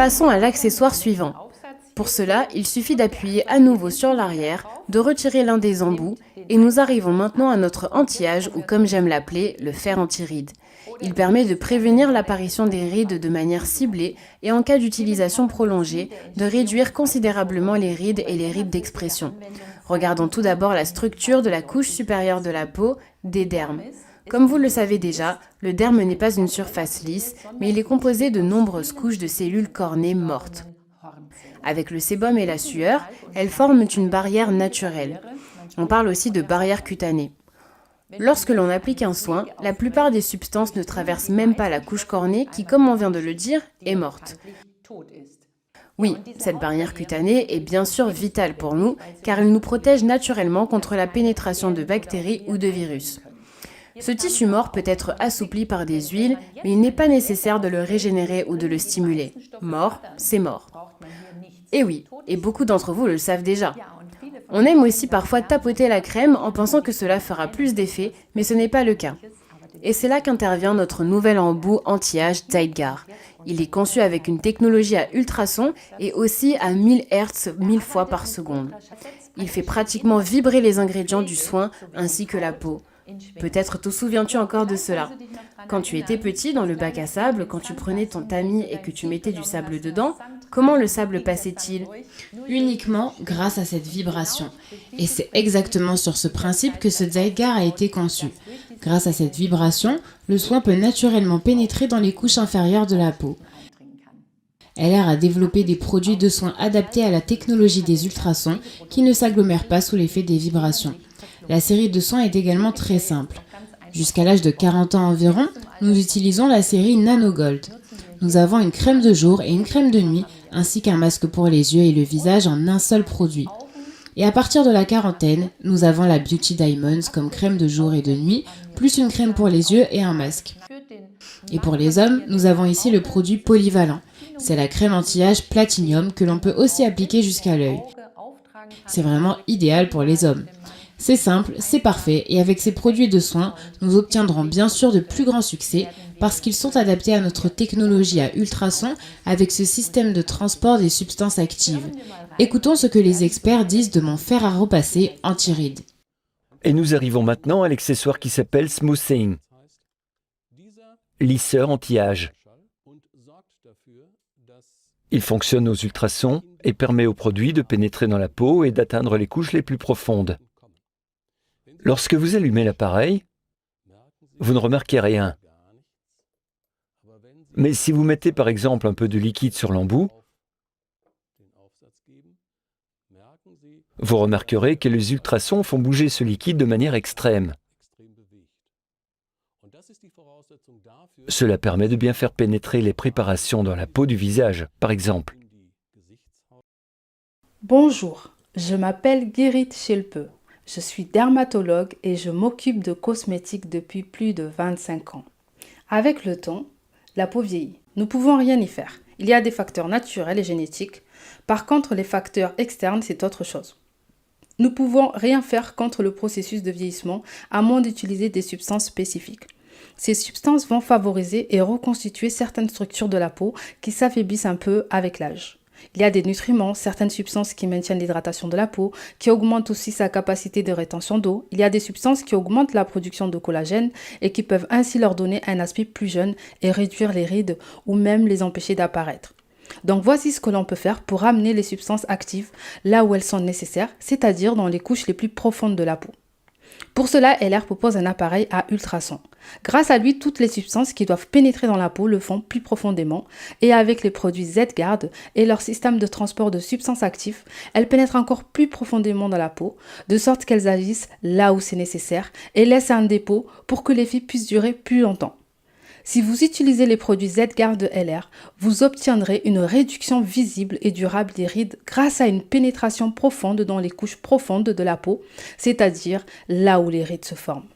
Passons à l'accessoire suivant. Pour cela, il suffit d'appuyer à nouveau sur l'arrière, de retirer l'un des embouts et nous arrivons maintenant à notre anti-âge ou comme j'aime l'appeler, le fer anti-rides. Il permet de prévenir l'apparition des rides de manière ciblée et en cas d'utilisation prolongée, de réduire considérablement les rides et les rides d'expression. Regardons tout d'abord la structure de la couche supérieure de la peau, des dermes. Comme vous le savez déjà, le derme n'est pas une surface lisse, mais il est composé de nombreuses couches de cellules cornées mortes. Avec le sébum et la sueur, elles forment une barrière naturelle. On parle aussi de barrière cutanée. Lorsque l'on applique un soin, la plupart des substances ne traversent même pas la couche cornée qui, comme on vient de le dire, est morte. Oui, cette barrière cutanée est bien sûr vitale pour nous, car elle nous protège naturellement contre la pénétration de bactéries ou de virus. Ce tissu mort peut être assoupli par des huiles, mais il n'est pas nécessaire de le régénérer ou de le stimuler. Mort, c'est mort. Et oui, et beaucoup d'entre vous le savent déjà. On aime aussi parfois tapoter la crème en pensant que cela fera plus d'effet, mais ce n'est pas le cas. Et c'est là qu'intervient notre nouvel embout anti-âge Zytgard. Il est conçu avec une technologie à ultrasons et aussi à 1000 Hz 1000 fois par seconde. Il fait pratiquement vibrer les ingrédients du soin ainsi que la peau. Peut-être te souviens-tu encore de cela. Quand tu étais petit dans le bac à sable, quand tu prenais ton tamis et que tu mettais du sable dedans, comment le sable passait-il ? Uniquement grâce à cette vibration. Et c'est exactement sur ce principe que ce Zytgard a été conçu. Grâce à cette vibration, le soin peut naturellement pénétrer dans les couches inférieures de la peau. LR a développé des produits de soins adaptés à la technologie des ultrasons qui ne s'agglomèrent pas sous l'effet des vibrations. La série de soins est également très simple. Jusqu'à l'âge de 40 ans environ, nous utilisons la série NanoGold. Nous avons une crème de jour et une crème de nuit, ainsi qu'un masque pour les yeux et le visage en un seul produit. Et à partir de la quarantaine, nous avons la Beauty Diamonds comme crème de jour et de nuit, plus une crème pour les yeux et un masque. Et pour les hommes, nous avons ici le produit polyvalent. C'est la crème anti-âge Platinum que l'on peut aussi appliquer jusqu'à l'œil. C'est vraiment idéal pour les hommes. C'est simple, c'est parfait et avec ces produits de soins, nous obtiendrons bien sûr de plus grands succès parce qu'ils sont adaptés à notre technologie à ultrasons avec ce système de transport des substances actives. Écoutons ce que les experts disent de mon fer à repasser anti-rides. Et nous arrivons maintenant à l'accessoire qui s'appelle Smoothing, lisseur anti-âge. Il fonctionne aux ultrasons et permet au produit de pénétrer dans la peau et d'atteindre les couches les plus profondes. Lorsque vous allumez l'appareil, vous ne remarquez rien. Mais si vous mettez par exemple un peu de liquide sur l'embout, vous remarquerez que les ultrasons font bouger ce liquide de manière extrême. Cela permet de bien faire pénétrer les préparations dans la peau du visage, par exemple. Bonjour, je m'appelle Guérit Schilpe. Je suis dermatologue et je m'occupe de cosmétiques depuis plus de 25 ans. Avec le temps, la peau vieillit. Nous ne pouvons rien y faire. Il y a des facteurs naturels et génétiques. Par contre, les facteurs externes, c'est autre chose. Nous ne pouvons rien faire contre le processus de vieillissement à moins d'utiliser des substances spécifiques. Ces substances vont favoriser et reconstituer certaines structures de la peau qui s'affaiblissent un peu avec l'âge. Il y a des nutriments, certaines substances qui maintiennent l'hydratation de la peau, qui augmentent aussi sa capacité de rétention d'eau. Il y a des substances qui augmentent la production de collagène et qui peuvent ainsi leur donner un aspect plus jeune et réduire les rides ou même les empêcher d'apparaître. Donc voici ce que l'on peut faire pour amener les substances actives là où elles sont nécessaires, c'est-à-dire dans les couches les plus profondes de la peau. Pour cela, LR propose un appareil à ultrasons. Grâce à lui, toutes les substances qui doivent pénétrer dans la peau le font plus profondément et avec les produits Zytgard et leur système de transport de substances actives, elles pénètrent encore plus profondément dans la peau, de sorte qu'elles agissent là où c'est nécessaire et laissent un dépôt pour que l'effet puisse durer plus longtemps. Si vous utilisez les produits Zytgard de LR, vous obtiendrez une réduction visible et durable des rides grâce à une pénétration profonde dans les couches profondes de la peau, c'est-à-dire là où les rides se forment.